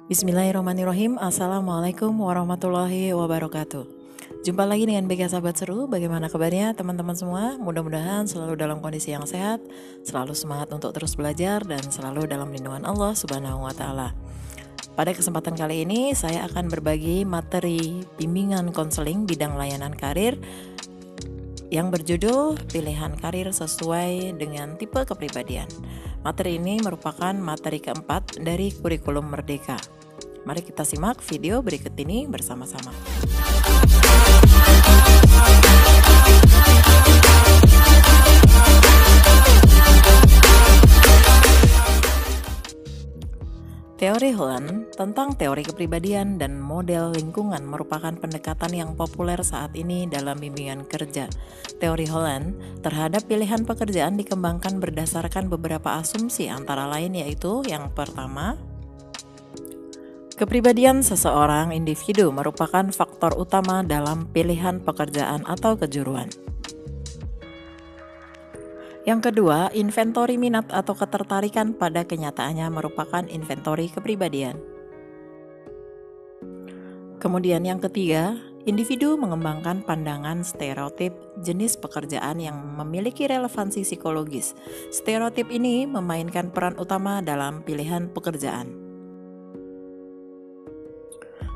Bismillahirrahmanirrahim. Assalamualaikum warahmatullahi wabarakatuh. Jumpa lagi dengan BK Sahabat Seru. Bagaimana kabarnya teman-teman semua? Mudah-mudahan selalu dalam kondisi yang sehat, selalu semangat untuk terus belajar, dan selalu dalam lindungan Allah Subhanahu wa Ta'ala. Pada kesempatan kali ini saya akan berbagi materi bimbingan konseling bidang layanan karir yang berjudul Pilihan Karir Sesuai dengan Tipe Kepribadian. Materi ini merupakan materi keempat dari kurikulum Merdeka. Mari kita simak video berikut ini bersama-sama. Teori Holland tentang teori kepribadian dan model lingkungan merupakan pendekatan yang populer saat ini dalam bimbingan kerja. Teori Holland terhadap pilihan pekerjaan dikembangkan berdasarkan beberapa asumsi, antara lain yaitu yang pertama, kepribadian seseorang individu merupakan faktor utama dalam pilihan pekerjaan atau kejuruan. Yang kedua, inventori minat atau ketertarikan pada kenyataannya merupakan inventori kepribadian. Kemudian yang ketiga, individu mengembangkan pandangan stereotip jenis pekerjaan yang memiliki relevansi psikologis. Stereotip ini memainkan peran utama dalam pilihan pekerjaan.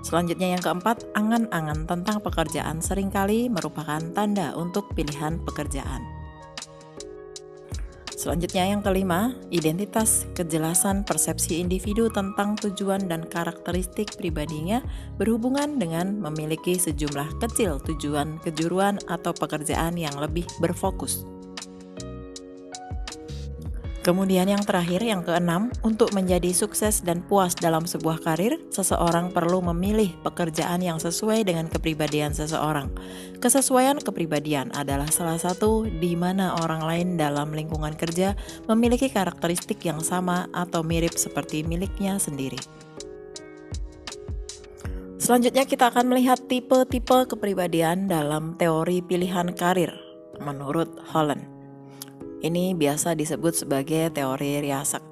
Selanjutnya yang keempat, angan-angan tentang pekerjaan seringkali merupakan tanda untuk pilihan pekerjaan. Selanjutnya yang kelima, identitas, kejelasan persepsi individu tentang tujuan dan karakteristik pribadinya berhubungan dengan memiliki sejumlah kecil tujuan kejuruan atau pekerjaan yang lebih berfokus. Kemudian yang terakhir, yang keenam, untuk menjadi sukses dan puas dalam sebuah karir, seseorang perlu memilih pekerjaan yang sesuai dengan kepribadian seseorang. Kesesuaian kepribadian adalah salah satu di mana orang lain dalam lingkungan kerja memiliki karakteristik yang sama atau mirip seperti miliknya sendiri. Selanjutnya kita akan melihat tipe-tipe kepribadian dalam teori pilihan karir menurut Holland. Ini biasa disebut sebagai teori Rorschach.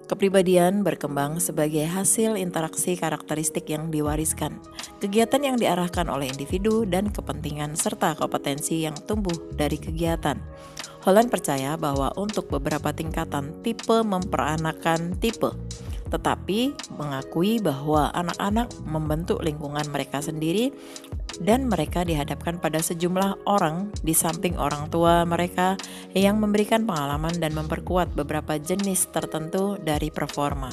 Kepribadian berkembang sebagai hasil interaksi karakteristik yang diwariskan, kegiatan yang diarahkan oleh individu, dan kepentingan serta kompetensi yang tumbuh dari kegiatan. Holland percaya bahwa untuk beberapa tingkatan tipe memperanakan tipe, tetapi mengakui bahwa anak-anak membentuk lingkungan mereka sendiri dan mereka dihadapkan pada sejumlah orang di samping orang tua mereka yang memberikan pengalaman dan memperkuat beberapa jenis tertentu dari performa.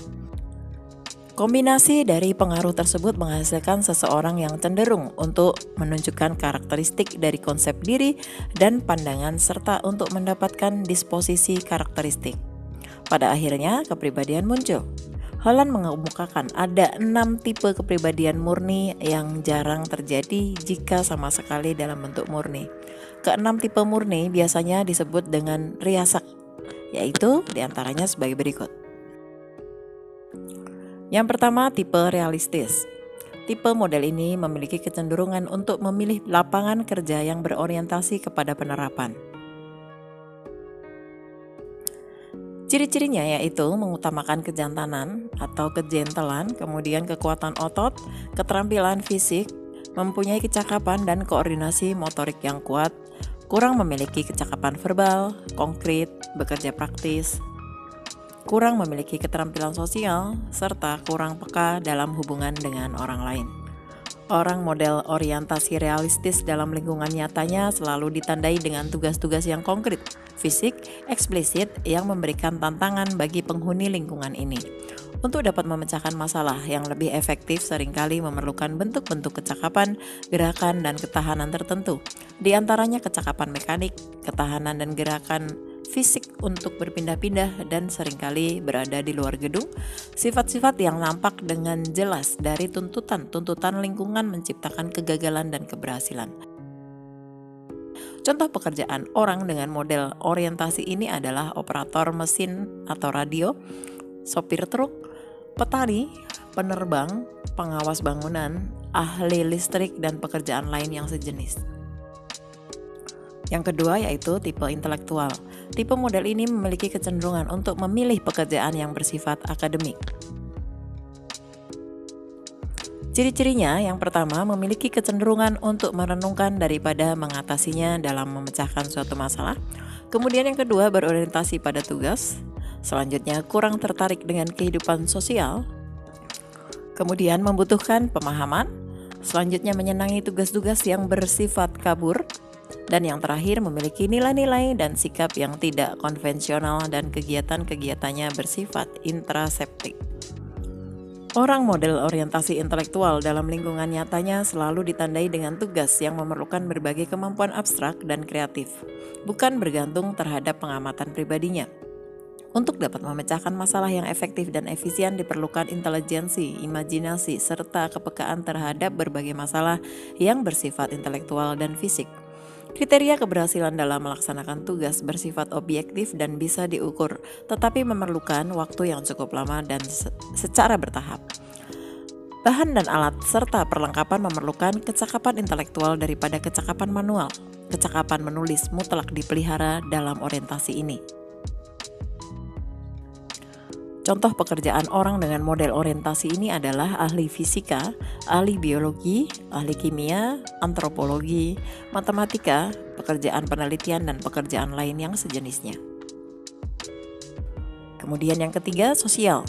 Kombinasi dari pengaruh tersebut menghasilkan seseorang yang cenderung untuk menunjukkan karakteristik dari konsep diri dan pandangan serta untuk mendapatkan disposisi karakteristik. Pada akhirnya kepribadian muncul. Holland mengemukakan ada 6 tipe kepribadian murni yang jarang terjadi jika sama sekali dalam bentuk murni. Keenam tipe murni biasanya disebut dengan Rorschach, yaitu diantaranya sebagai berikut. Yang pertama, tipe realistis. Tipe model ini memiliki kecenderungan untuk memilih lapangan kerja yang berorientasi kepada penerapan. Ciri-cirinya yaitu mengutamakan kejantanan atau kejentelan, kemudian kekuatan otot, keterampilan fisik, mempunyai kecakapan dan koordinasi motorik yang kuat, kurang memiliki kecakapan verbal, konkret, bekerja praktis, kurang memiliki keterampilan sosial, serta kurang peka dalam hubungan dengan orang lain. Orang model orientasi realistis dalam lingkungan nyatanya selalu ditandai dengan tugas-tugas yang konkret, fisik, eksplisit yang memberikan tantangan bagi penghuni lingkungan ini. Untuk dapat memecahkan masalah yang lebih efektif seringkali memerlukan bentuk-bentuk kecakapan, gerakan, dan ketahanan tertentu. Di antaranya kecakapan mekanik, ketahanan dan gerakan fisik untuk berpindah-pindah dan seringkali berada di luar gedung, sifat-sifat yang nampak dengan jelas dari tuntutan lingkungan menciptakan kegagalan dan keberhasilan. Contoh pekerjaan orang dengan model orientasi ini adalah operator mesin atau radio, sopir truk, petani, penerbang, pengawas bangunan, ahli listrik, dan pekerjaan lain yang sejenis. Yang kedua yaitu tipe intelektual. Tipe model ini memiliki kecenderungan untuk memilih pekerjaan yang bersifat akademik. Ciri-cirinya yang pertama memiliki kecenderungan untuk merenungkan daripada mengatasinya dalam memecahkan suatu masalah. Kemudian yang kedua berorientasi pada tugas. Selanjutnya kurang tertarik dengan kehidupan sosial. Kemudian membutuhkan pemahaman. Selanjutnya menyenangi tugas-tugas yang bersifat kabur. Dan yang terakhir memiliki nilai-nilai dan sikap yang tidak konvensional dan kegiatan-kegiatannya bersifat intraseptik. Orang model orientasi intelektual dalam lingkungan nyatanya selalu ditandai dengan tugas yang memerlukan berbagai kemampuan abstrak dan kreatif, bukan bergantung terhadap pengamatan pribadinya. Untuk dapat memecahkan masalah yang efektif dan efisien diperlukan intelijensi, imajinasi, serta kepekaan terhadap berbagai masalah yang bersifat intelektual dan fisik. Kriteria keberhasilan dalam melaksanakan tugas bersifat objektif dan bisa diukur, tetapi memerlukan waktu yang cukup lama dan secara bertahap. Bahan dan alat serta perlengkapan memerlukan kecakapan intelektual daripada kecakapan manual. Kecakapan menulis mutlak dipelihara dalam orientasi ini. Contoh pekerjaan orang dengan model orientasi ini adalah ahli fisika, ahli biologi, ahli kimia, antropologi, matematika, pekerjaan penelitian, dan pekerjaan lain yang sejenisnya. Kemudian yang ketiga, sosial.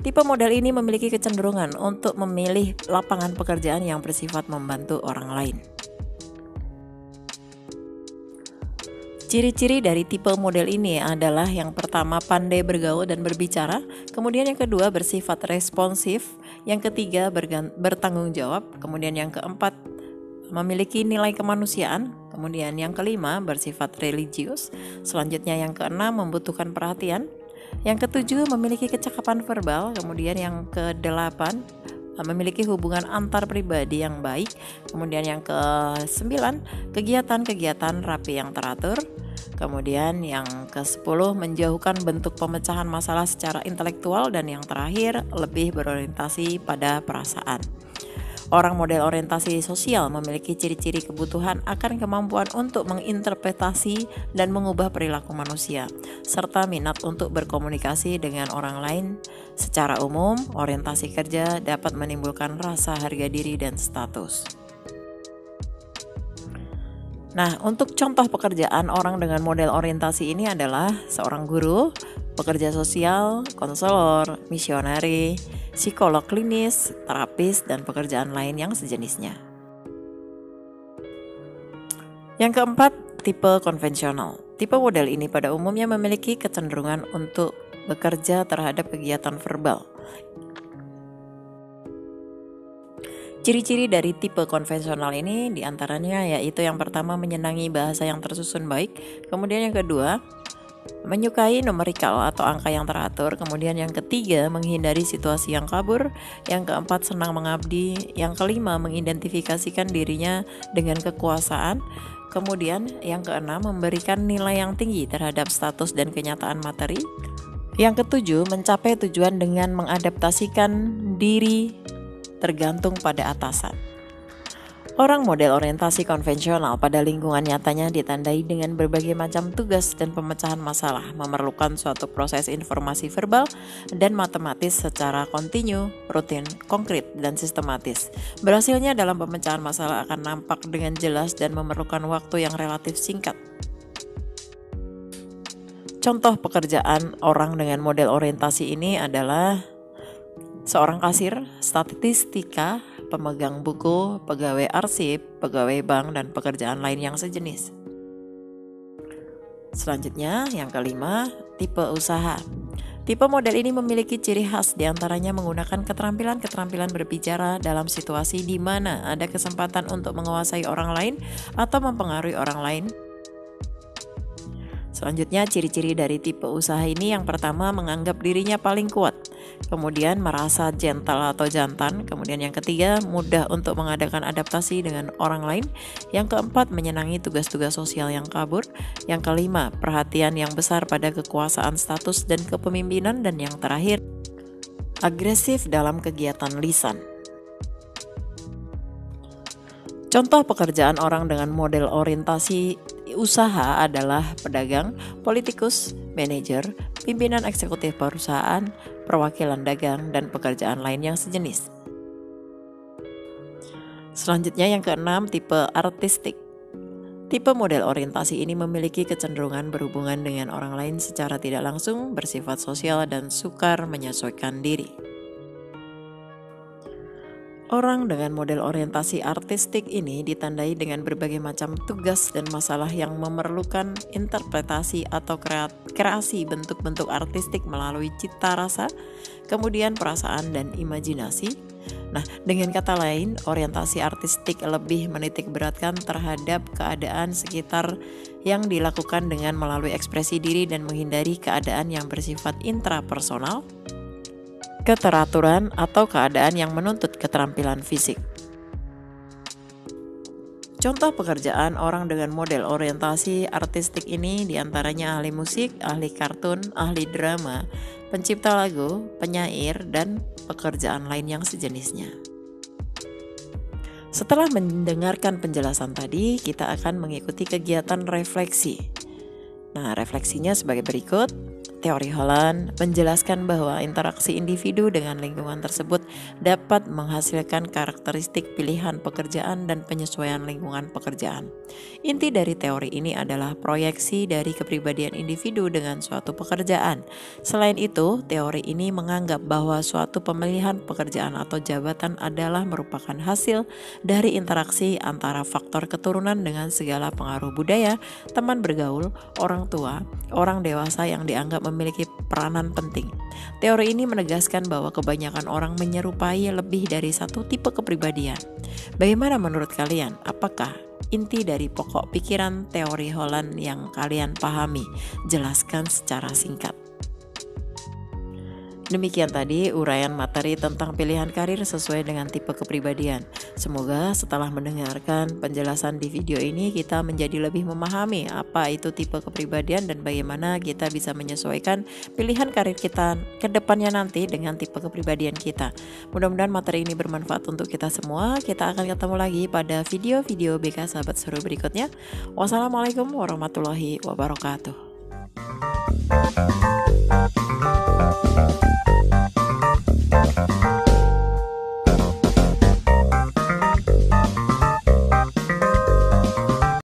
Tipe model ini memiliki kecenderungan untuk memilih lapangan pekerjaan yang bersifat membantu orang lain. Ciri-ciri dari tipe model ini adalah yang pertama pandai bergaul dan berbicara, kemudian yang kedua bersifat responsif, yang ketiga bertanggung jawab, kemudian yang keempat memiliki nilai kemanusiaan, kemudian yang kelima bersifat religius, selanjutnya yang keenam membutuhkan perhatian, yang ketujuh memiliki kecakapan verbal, kemudian yang kedelapan memiliki hubungan antar pribadi yang baik, kemudian yang ke-9 kegiatan-kegiatan rapi yang teratur, kemudian yang ke-10 menjauhkan bentuk pemecahan masalah secara intelektual, dan yang terakhir lebih berorientasi pada perasaan. Orang model orientasi sosial memiliki ciri-ciri kebutuhan akan kemampuan untuk menginterpretasi dan mengubah perilaku manusia, serta minat untuk berkomunikasi dengan orang lain. Secara umum, orientasi kerja dapat menimbulkan rasa harga diri dan status. Nah, untuk contoh pekerjaan orang dengan model orientasi ini adalah seorang guru, pekerja sosial, konselor, misioneri, psikolog klinis, terapis, dan pekerjaan lain yang sejenisnya. Yang keempat, tipe konvensional. Tipe model ini pada umumnya memiliki kecenderungan untuk bekerja terhadap kegiatan verbal. Ciri-ciri dari tipe konvensional ini diantaranya yaitu yang pertama menyenangi bahasa yang tersusun baik, kemudian yang kedua menyukai numerikal atau angka yang teratur, kemudian yang ketiga menghindari situasi yang kabur, yang keempat senang mengabdi, yang kelima mengidentifikasikan dirinya dengan kekuasaan, kemudian yang keenam memberikan nilai yang tinggi terhadap status dan kenyataan materi, yang ketujuh mencapai tujuan dengan mengadaptasikan diri tergantung pada atasan. Orang model orientasi konvensional pada lingkungan nyatanya ditandai dengan berbagai macam tugas dan pemecahan masalah, memerlukan suatu proses informasi verbal dan matematis secara kontinu, rutin, konkret, dan sistematis. Berhasilnya dalam pemecahan masalah akan nampak dengan jelas dan memerlukan waktu yang relatif singkat. Contoh pekerjaan orang dengan model orientasi ini adalah seorang kasir, statistika, pemegang buku, pegawai arsip, pegawai bank, dan pekerjaan lain yang sejenis. Selanjutnya, yang kelima, tipe usaha. Tipe model ini memiliki ciri khas diantaranya menggunakan keterampilan-keterampilan berbicara dalam situasi di mana ada kesempatan untuk menguasai orang lain atau mempengaruhi orang lain. Selanjutnya, ciri-ciri dari tipe usaha ini yang pertama menganggap dirinya paling kuat, kemudian merasa gentle atau jantan, kemudian yang ketiga mudah untuk mengadakan adaptasi dengan orang lain, yang keempat menyenangi tugas-tugas sosial yang kabur, yang kelima perhatian yang besar pada kekuasaan status dan kepemimpinan, dan yang terakhir agresif dalam kegiatan lisan. Contoh pekerjaan orang dengan model orientasi usaha adalah pedagang, politikus, manajer, pimpinan eksekutif perusahaan, perwakilan dagang, dan pekerjaan lain yang sejenis. Selanjutnya yang keenam, tipe artistik. Tipe model orientasi ini memiliki kecenderungan berhubungan dengan orang lain secara tidak langsung, bersifat sosial, dan sukar menyesuaikan diri. Orang dengan model orientasi artistik ini ditandai dengan berbagai macam tugas dan masalah yang memerlukan interpretasi atau kreasi bentuk-bentuk artistik melalui cita rasa, kemudian perasaan dan imajinasi. Nah, dengan kata lain, orientasi artistik lebih menitik beratkan terhadap keadaan sekitar yang dilakukan dengan melalui ekspresi diri dan menghindari keadaan yang bersifat intrapersonal, keteraturan, atau keadaan yang menuntut keterampilan fisik. Contoh pekerjaan orang dengan model orientasi artistik ini diantaranya ahli musik, ahli kartun, ahli drama, pencipta lagu, penyair, dan pekerjaan lain yang sejenisnya. Setelah mendengarkan penjelasan tadi, kita akan mengikuti kegiatan refleksi. Nah, refleksinya sebagai berikut. Teori Holland menjelaskan bahwa interaksi individu dengan lingkungan tersebut dapat menghasilkan karakteristik pilihan pekerjaan dan penyesuaian lingkungan pekerjaan. Inti dari teori ini adalah proyeksi dari kepribadian individu dengan suatu pekerjaan. Selain itu, teori ini menganggap bahwa suatu pemilihan pekerjaan atau jabatan adalah merupakan hasil dari interaksi antara faktor keturunan dengan segala pengaruh budaya, teman bergaul, orang tua, orang dewasa yang dianggap memiliki peranan penting. Teori ini menegaskan bahwa kebanyakan orang menyerupai lebih dari satu tipe kepribadian. Bagaimana menurut kalian? Apakah inti dari pokok pikiran teori Holland yang kalian pahami? Jelaskan secara singkat. Demikian tadi uraian materi tentang pilihan karir sesuai dengan tipe kepribadian. Semoga setelah mendengarkan penjelasan di video ini kita menjadi lebih memahami apa itu tipe kepribadian dan bagaimana kita bisa menyesuaikan pilihan karir kita ke depannya nanti dengan tipe kepribadian kita. Mudah-mudahan materi ini bermanfaat untuk kita semua. Kita akan ketemu lagi pada video-video BK Sahabat Seru berikutnya. Wassalamualaikum warahmatullahi wabarakatuh.